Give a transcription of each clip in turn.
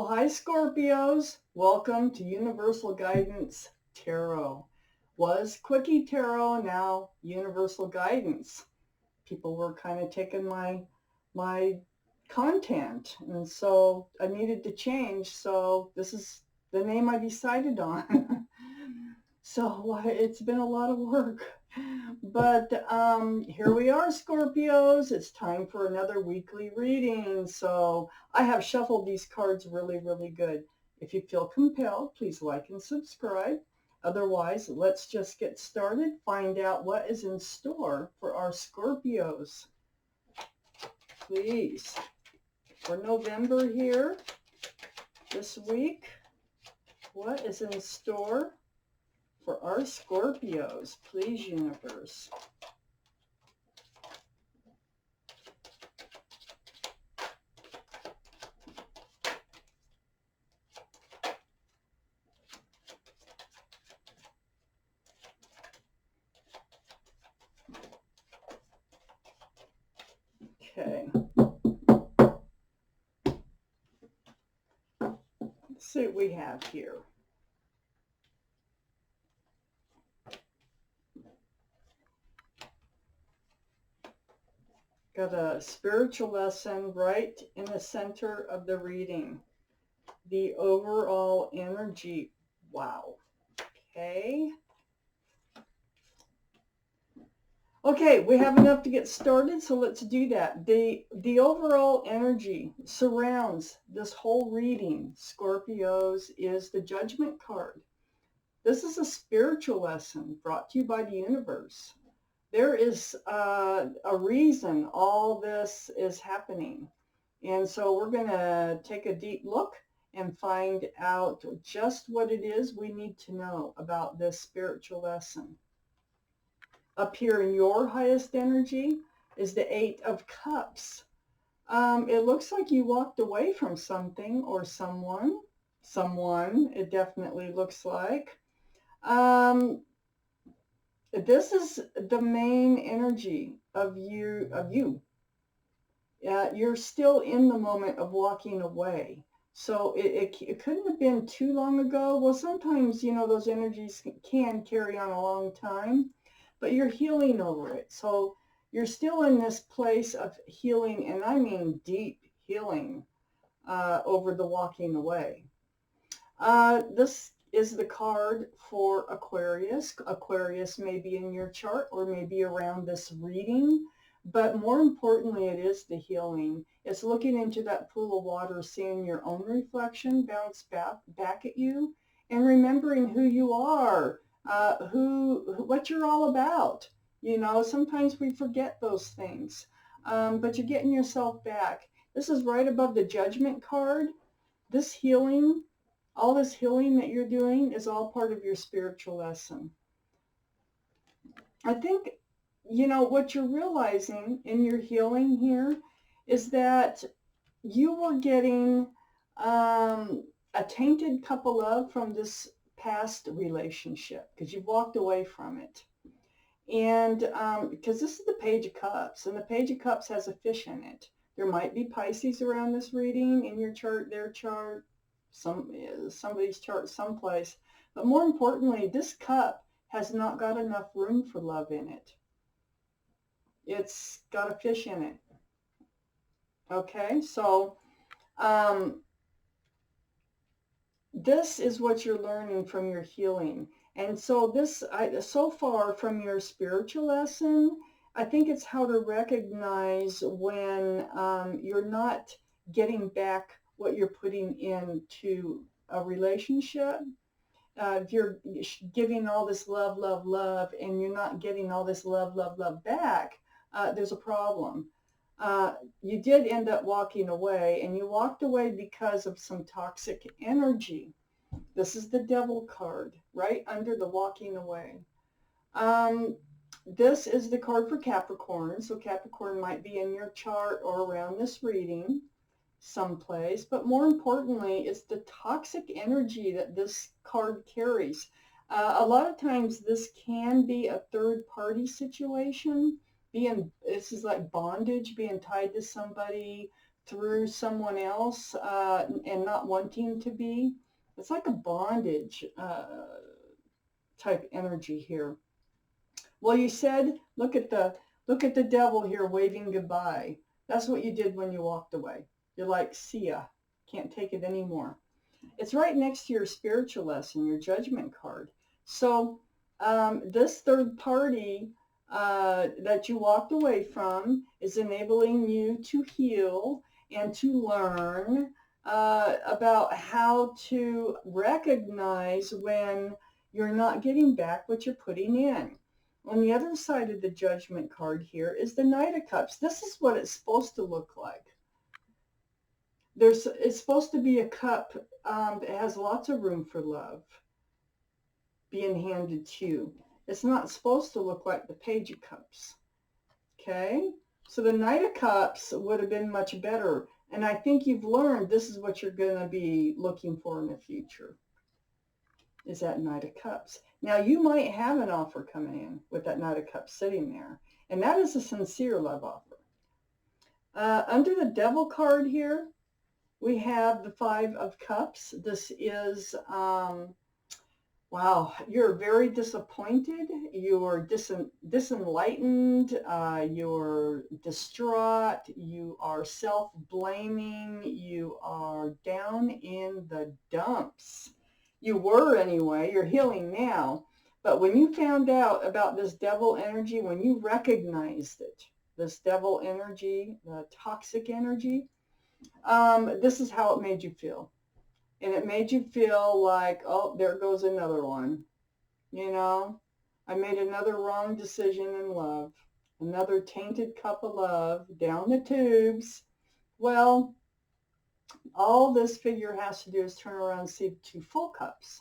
Well, hi Scorpios. Welcome to Universal Guidance Tarot. Was Quickie Tarot, now Universal Guidance. People were kind of taking my content, and so I needed to change. So this is the name I decided on. So it's been a lot of work. But here we are, Scorpios. It's time for another weekly reading. So I have shuffled these cards really, really good. If you feel compelled, please like and subscribe. Otherwise, let's just get started. Find out what is in store for our Scorpios. Please. For November here, this week, what is in store for our Scorpios? Please, universe. Okay. Let's see what we have here. Got a spiritual lesson right in the center of the reading. The overall energy. Wow. Okay. Okay, we have enough to get started, so let's do that. The overall energy surrounds this whole reading, Scorpios, is the Judgment card. This is a spiritual lesson brought to you by the universe. There is a reason all this is happening. And so we're going to take a deep look and find out just what it is we need to know about this spiritual lesson. Up here in your highest energy is the Eight of Cups. It looks like you walked away from something or someone. It definitely looks like. This is the main energy of you. You're still in the moment of walking away. So it couldn't have been too long ago. Well, sometimes, those energies can carry on a long time, but you're healing over it. So you're still in this place of healing, and I mean deep healing over the walking away. This is the card for Aquarius. Aquarius may be in your chart or maybe around this reading, but more importantly, it is the healing. It's looking into that pool of water, seeing your own reflection bounce back at you, and remembering who you are, what you're all about. Sometimes we forget those things, but you're getting yourself back. This is right above the Judgment card. This healing, all this healing that you're doing is all part of your spiritual lesson. I think, what you're realizing in your healing here is that you were getting a tainted cup of love from this past relationship because you've walked away from it. And because this is the Page of Cups, and the Page of Cups has a fish in it. There might be Pisces around this reading in your chart, their chart, somebody's chart someplace. But more importantly, this cup has not got enough room for love in it. It's got a fish in it. Okay, so this is what you're learning from your healing. And so so far from your spiritual lesson, I think it's how to recognize when you're not getting back what you're putting into a relationship. If you're giving all this love, love, love, and you're not getting all this love, love, love back, there's a problem. You did end up walking away, and you walked away because of some toxic energy. This is the Devil card right under the walking away. This is the card for Capricorn. So Capricorn might be in your chart or around this reading someplace. But more importantly, it's the toxic energy that this card carries. A lot of times this can be a third party situation. This is like bondage, being tied to somebody through someone else and not wanting to be. It's like a bondage type energy here. Well, you said, look at the devil here waving goodbye. That's what you did when you walked away. You're like, see ya. Can't take it anymore. It's right next to your spiritual lesson, your judgment card. So this third party that you walked away from is enabling you to heal and to learn about how to recognize when you're not getting back what you're putting in. On the other side of the judgment card here is the Knight of Cups. This is what it's supposed to look like. It's supposed to be a cup that has lots of room for love being handed to you. It's not supposed to look like the Page of Cups. Okay? So the Knight of Cups would have been much better. And I think you've learned this is what you're going to be looking for in the future, is that Knight of Cups. Now, you might have an offer coming in with that Knight of Cups sitting there. And that is a sincere love offer. Under the Devil card here, we have the Five of Cups. This is, wow, you're very disappointed. You're disenlightened. You're distraught. You are self-blaming. You are down in the dumps. You were anyway. You're healing now. But when you found out about this devil energy, when you recognized it, this devil energy, the toxic energy, this is how it made you feel. And it made you feel like, oh, there goes another one. You know, I made another wrong decision in love. Another tainted cup of love down the tubes. Well, all this figure has to do is turn around and see 2 full cups.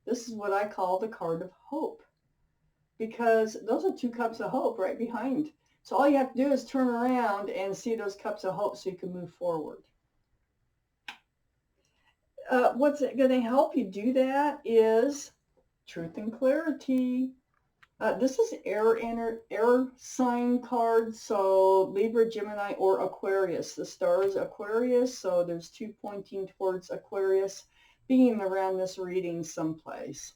This is what I call the card of hope. Because those are 2 cups of hope right behind. So all you have to do is turn around and see those cups of hope so you can move forward. What's going to help you do that is truth and clarity. This is air sign card, so Libra, Gemini, or Aquarius. The star is Aquarius, so there's 2 pointing towards Aquarius being around this reading someplace.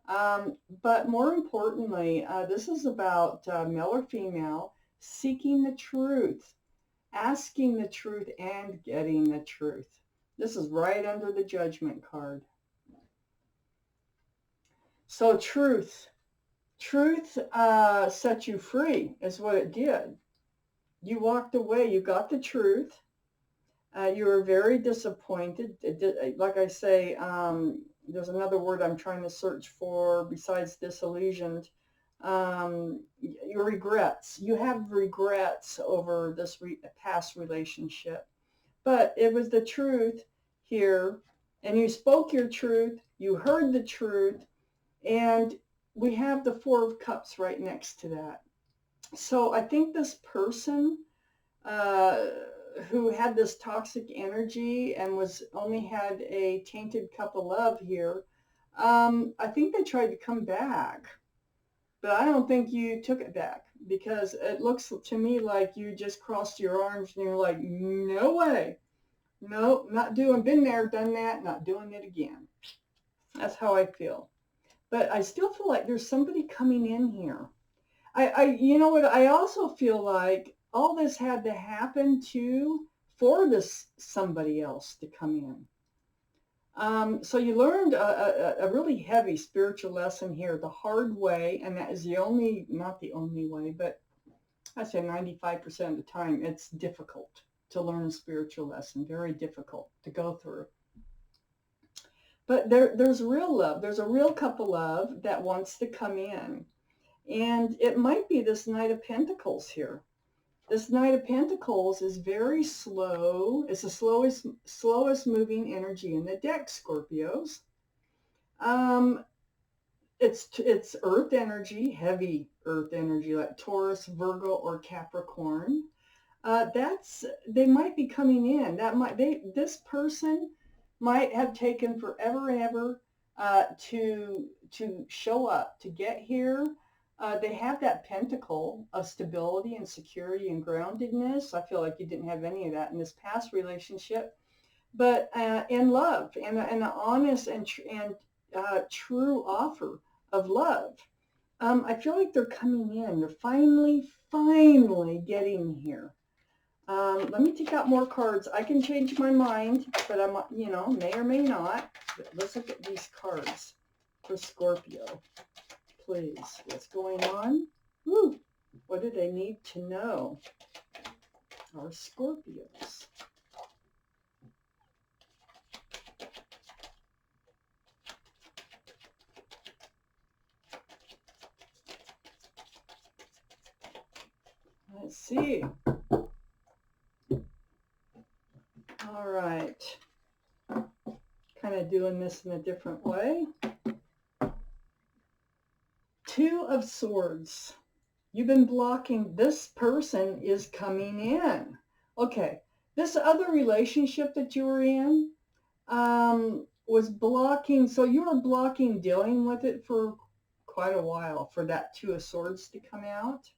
But more importantly, this is about male or female seeking the truth, asking the truth, and getting the truth. This is right under the Judgment card. So truth set you free is what it did. You walked away, you got the truth. You were very disappointed. Like I say, there's another word I'm trying to search for besides disillusioned. Your regrets. You have regrets over this past relationship. But it was the truth here, and you spoke your truth, you heard the truth, and we have the 4 of Cups right next to that. So I think this person who had this toxic energy and only had a tainted cup of love here, I think they tried to come back. But I don't think you took it back, because it looks to me like you just crossed your arms and you're like, no way. No, not doing, been there, done that, not doing it again. That's how I feel. But I still feel like there's somebody coming in here. You know what, I also feel like all this had to happen for this somebody else to come in. So you learned a really heavy spiritual lesson here the hard way, and that is not the only way, but I say 95% of the time it's difficult to learn a spiritual lesson, very difficult to go through. But there's real love. There's a real cup of love that wants to come in. And it might be this Knight of Pentacles here. This Knight of Pentacles is very slow. It's the slowest moving energy in the deck, Scorpios. It's earth energy, heavy earth energy, like Taurus, Virgo, or Capricorn. They might be coming in. This person might have taken forever and ever to show up, to get here. They have that pentacle of stability and security and groundedness. I feel like you didn't have any of that in this past relationship, but in love and an honest and true offer of love. I feel like they're coming in. They're finally getting here. Let me take out more cards. I can change my mind, but may or may not. But let's look at these cards for Scorpio. Please, what's going on? Woo, what do they need to know? Our Scorpios. Let's see. All right. Kind of doing this in a different way. Two of Swords. You've been blocking. This person is coming in. Okay. This other relationship that you were in was blocking. So you were blocking dealing with it for quite a while for that Two of Swords to come out.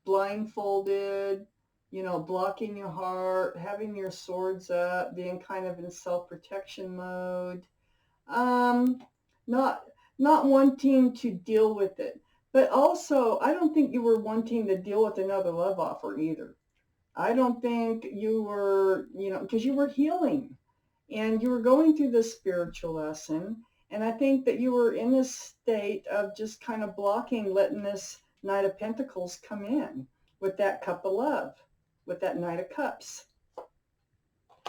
Blindfolded, blocking your heart, having your swords up, being kind of in self-protection mode, not wanting to deal with it. But also, I don't think you were wanting to deal with another love offer either. I don't think you were, because you were healing and you were going through this spiritual lesson. And I think that you were in this state of just kind of blocking, letting this Knight of Pentacles come in with that cup of love, with that Knight of Cups.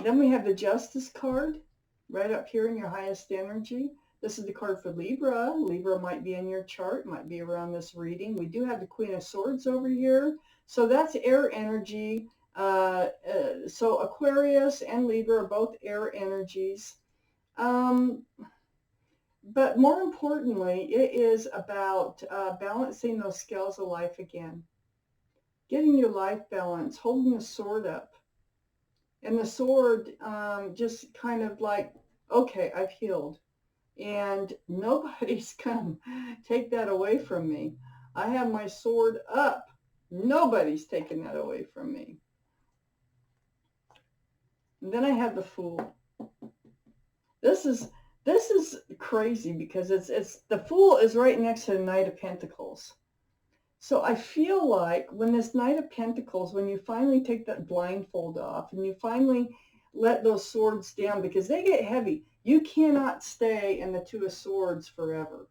Then we have the Justice card right up here in your highest energy. This is the card for Libra. Libra might be in your chart, might be around this reading. We do have the Queen of Swords over here. So that's air energy. So Aquarius and Libra are both air energies. But more importantly, it is about balancing those scales of life again. Getting your life balance, holding the sword up. And the sword just kind of like, okay, I've healed. And nobody's going to take that away from me. I have my sword up. Nobody's taking that away from me. And then I have the Fool. This is crazy because it's the Fool is right next to the Knight of Pentacles. So I feel like when this Knight of Pentacles, when you finally take that blindfold off and you finally let those swords down, because they get heavy. You cannot stay in the Two of Swords forever.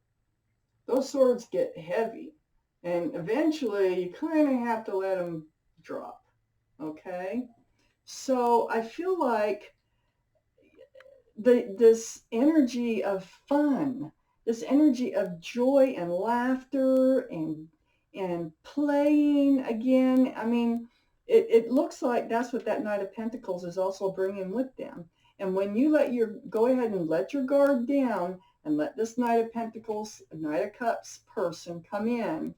Those swords get heavy. And eventually you kind of have to let them drop. Okay? So I feel like this energy of fun, this energy of joy and laughter and playing again. I mean, it looks like that's what that Knight of Pentacles is also bringing with them. And when you go ahead and let your guard down and let this Knight of Pentacles, Knight of Cups person come in,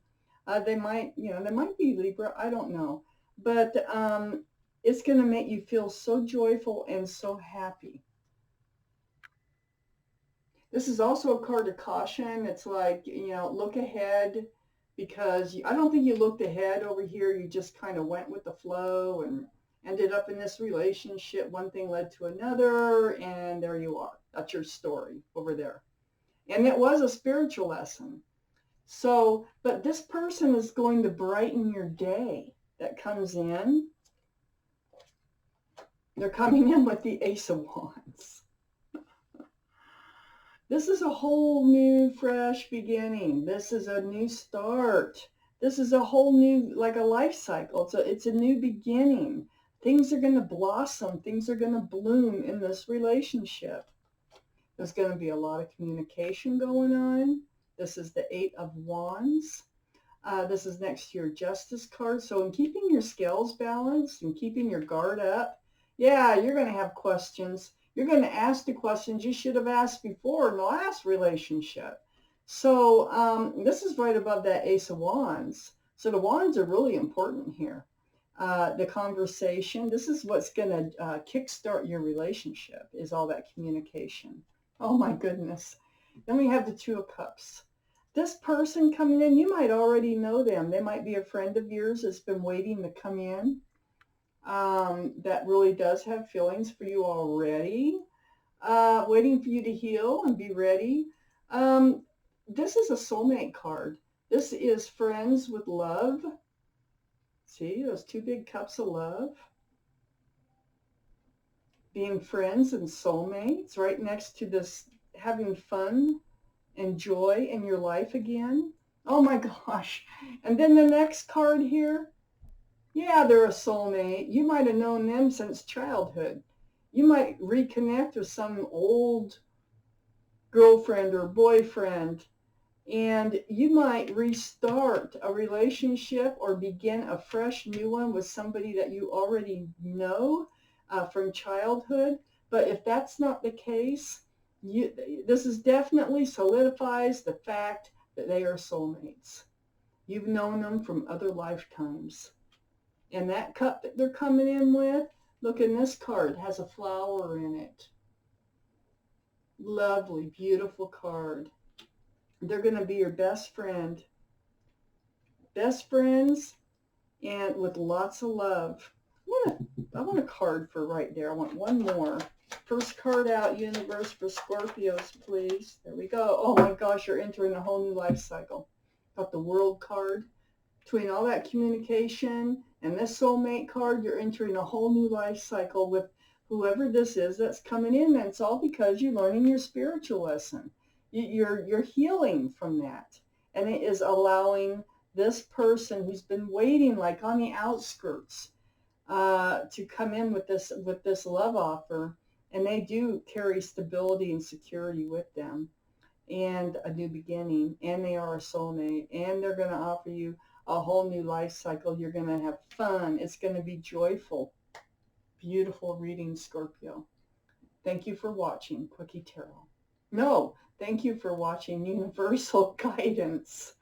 they might be Libra, I don't know. But it's going to make you feel so joyful and so happy. This is also a card of caution. It's like, look ahead, because I don't think you looked ahead over here. You just kind of went with the flow and ended up in this relationship. One thing led to another, and there you are. That's your story over there. And it was a spiritual lesson. So, but this person is going to brighten your day that comes in. They're coming in with the Ace of Wands. This is a whole new, fresh beginning. This is a new start. This is a whole new, like a life cycle. It's a new beginning. Things are going to blossom. Things are going to bloom in this relationship. There's going to be a lot of communication going on. This is the Eight of Wands. This is next to your Justice card. So in keeping your scales balanced and keeping your guard up, yeah, you're going to have questions. You're going to ask the questions you should have asked before in the last relationship. So this is right above that Ace of Wands. So the wands are really important here. The conversation, this is what's going to kickstart your relationship, is all that communication. Oh my goodness. Then we have the Two of Cups. this person coming in, you might already know them. They might be a friend of yours that's been waiting to come in, that really does have feelings for you already, waiting for you to heal and be ready. This is a soulmate card. This is friends with love. See those two big cups of love? Being friends and soulmates right next to this having fun and joy in your life again. Oh my gosh. And then the next card here. Yeah, they're a soulmate. You might have known them since childhood. You might reconnect with some old girlfriend or boyfriend, and you might restart a relationship or begin a fresh new one with somebody that you already know from childhood. But if that's not the case, this is definitely solidifies the fact that they are soulmates. You've known them from other lifetimes. And that cup that they're coming in with, look, in this card, has a flower in it. Lovely, beautiful card. They're going to be your best friend. Best friends, and with lots of love. I want a card for right there. I want one more. First card out, universe, for Scorpios, please. There we go. Oh my gosh, you're entering a whole new life cycle. Got the World card. Between all that communication and this soulmate card, you're entering a whole new life cycle with whoever this is that's coming in. And it's all because you're learning your spiritual lesson. You're healing from that. And it is allowing this person who's been waiting like on the outskirts to come in with this love offer. And they do carry stability and security with them and a new beginning. And they are a soulmate. And they're going to offer you a whole new life cycle. You're going to have fun. It's going to be joyful. Beautiful reading, Scorpio. Thank you for watching Quickie Tarot. No, thank you for watching Universal Guidance.